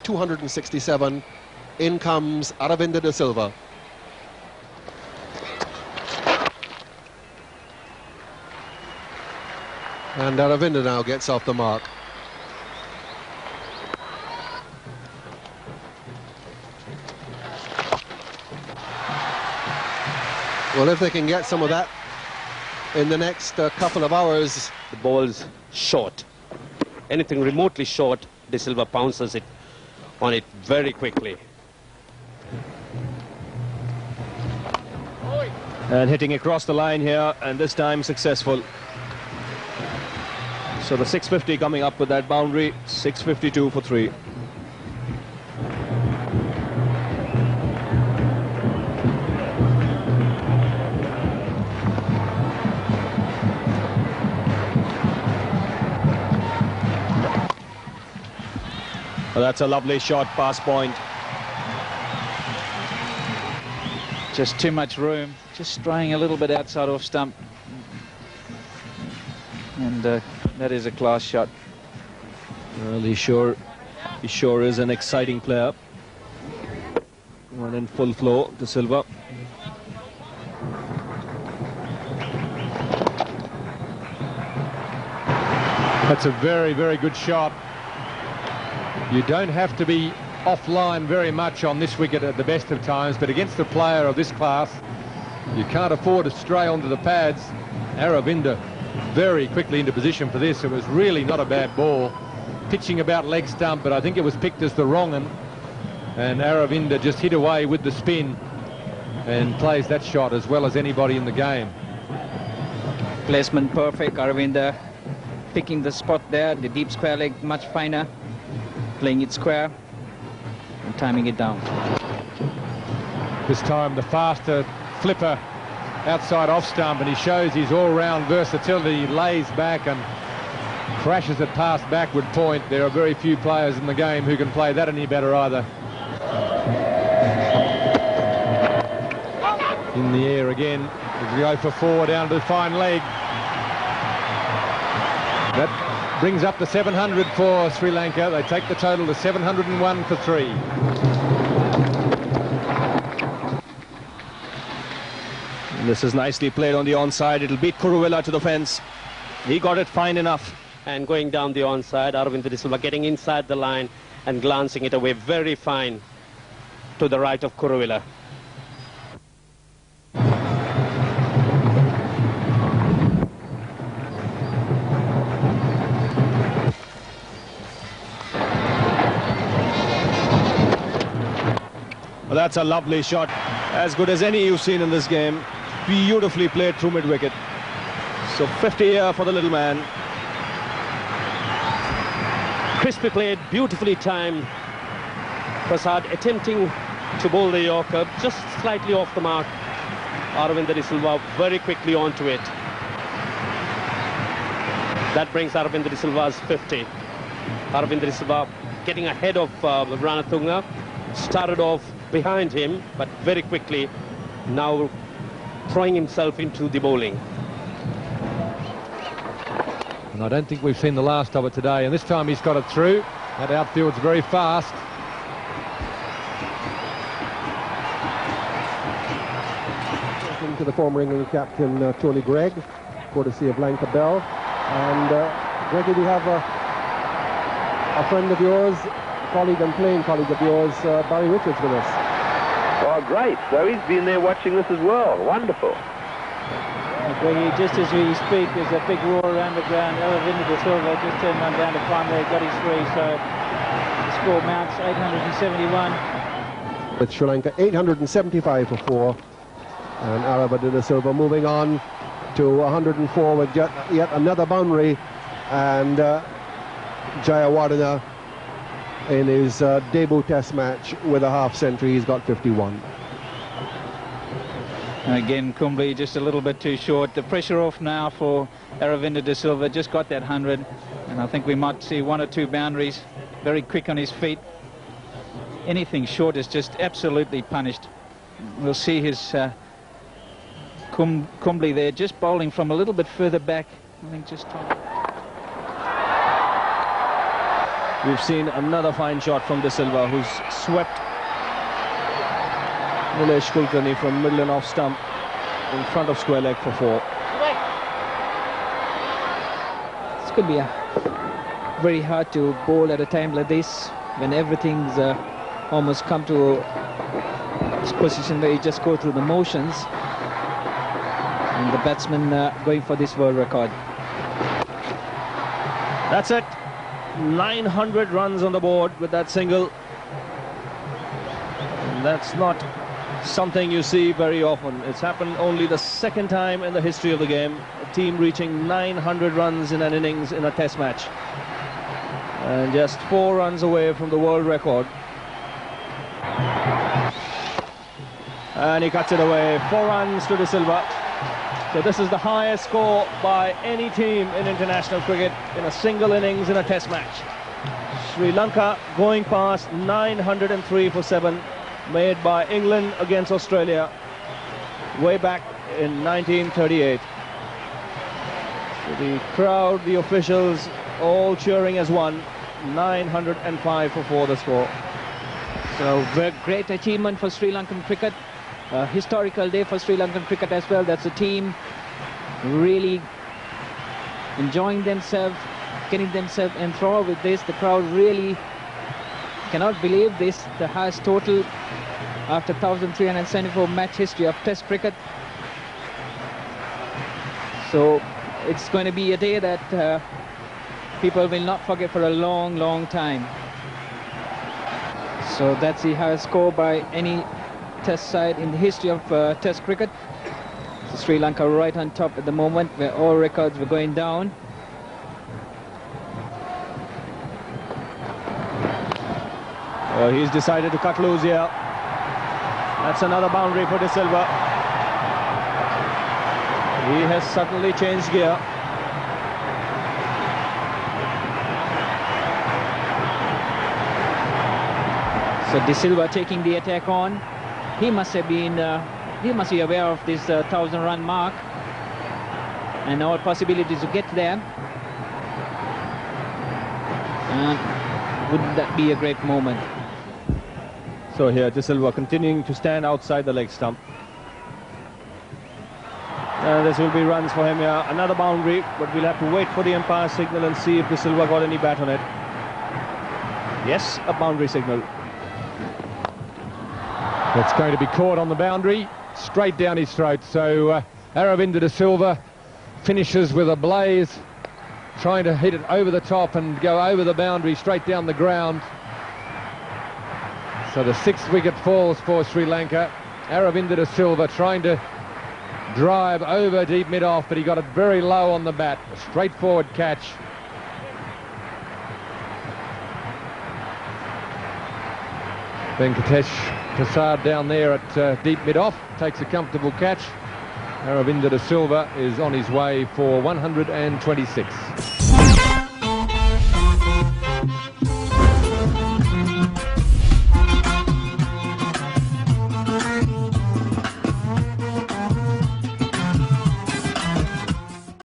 267. In comes Aravinda De Silva. And Aravinda now gets off the mark. Well, if they can get some of that in the next couple of hours. The ball's short. Anything remotely short, De Silva pounces it on it very quickly. And hitting across the line here, and this time successful. So the 650 coming up with that boundary, 652 for 3. Well, that's a lovely shot, pass point. Just too much room, just straying a little bit outside off stump. And that is a class shot. Well, he sure is an exciting player. One in full flow, De Silva. That's a very, very good shot. You don't have to be offline very much on this wicket at the best of times, but against a player of this class, you can't afford to stray onto the pads. Aravinda very quickly into position for this. It was really not a bad ball. Pitching about leg stump, but I think it was picked as the wrong one. And Aravinda just hit away with the spin and plays that shot as well as anybody in the game. Placement perfect, Aravinda picking the spot there, the deep square leg much finer, playing it square and timing it down. This time the faster flipper outside off stump, and he shows his all-round versatility. He lays back and crashes it past backward point. There are very few players in the game who can play that any better either. In the air again, as we go for 4 down to the fine leg. That brings up the 700 for Sri Lanka. They take the total to 701 for 3. This is nicely played on the onside. It'll beat Kuruvilla to the fence. He got it fine enough. And going down the onside, Aravinda De Silva getting inside the line and glancing it away very fine to the right of Kuruvilla. Well, that's a lovely shot. As good as any you've seen in this game. Beautifully played through mid-wicket. So 50 here for the little man. Crispy played, beautifully timed. Prasad attempting to bowl the Yorker, just slightly off the mark. Aravinda De Silva very quickly onto it. That brings Aravinda De Silva's 50. Aravinda De Silva getting ahead of Ranatunga. Started off behind him, but very quickly now throwing himself into the bowling. And I don't think we've seen the last of it today, and this time he's got it through. That outfield's very fast. Welcome to the former England captain Tony Gregg, courtesy of Lanka Bell. And Greggy, we have a friend of yours, colleague and playing colleague of yours, Barry Richards, with us. Oh, great. So he's been there watching this as well. Wonderful. Greggy, just as we speak, there's a big roar around the ground. Aravinda De Silva just turned one down to prime there, got his 3, so the score mounts 871. With Sri Lanka 875 for 4. And Aravinda De Silva moving on to 104 with yet another boundary. And Jayawardena in his debut test match with a half century, he's got 51. And again, Kumble just a little bit too short. The pressure off now for Aravinda De Silva, just got that 100. And I think we might see 1 or 2 boundaries. Very quick on his feet. Anything short is just absolutely punished. We'll see his Kumble there, just bowling from a little bit further back. I think just We've seen another fine shot from De Silva, who's swept Nilesh Kulkarni from middle and off stump in front of square leg for 4. This could be very hard to bowl at a time like this, when everything's almost come to this position where you just go through the motions, and the batsman going for this world record. That's it. 900 runs on the board with that single. And that's not something you see very often. It's happened only the second time in the history of the game. A team reaching 900 runs in an innings in a test match. And just 4 runs away from the world record. And he cuts it away. 4 runs to De Silva. So this is the highest score by any team in international cricket in a single innings in a test match. Sri Lanka going past 903 for 7, made by England against Australia way back in 1938. So the crowd, the officials, all cheering as one. 905 for 4 the score. So very great achievement for Sri Lankan cricket. A historical day for Sri Lankan cricket as well. That's a team really enjoying themselves, getting themselves enthralled with this. The crowd really cannot believe this, the highest total after 1,374 match history of Test cricket. So it's going to be a day that people will not forget for a long, long time. So that's the highest score by any Test side in the history of Test cricket. So Sri Lanka right on top at the moment, where all records were going down. Oh, he's decided to cut loose here. That's another boundary for De Silva. He has suddenly changed gear. So De Silva taking the attack on. He must have been, he must be aware of this 1,000-run mark and all possibilities to get there. And wouldn't that be a great moment? So here De Silva continuing to stand outside the leg stump. This will be runs for him here. Another boundary, but we'll have to wait for the umpire signal and see if De Silva got any bat on it. Yes, a boundary signal. It's going to be caught on the boundary, straight down his throat. So Aravinda De Silva finishes with a blaze, trying to hit it over the top and go over the boundary, straight down the ground. So the 6th wicket falls for Sri Lanka. Aravinda De Silva trying to drive over deep mid-off, but he got it very low on the bat. A straightforward catch. Venkatesh Prasad down there at deep mid-off takes a comfortable catch. Aravinda De Silva is on his way for 126.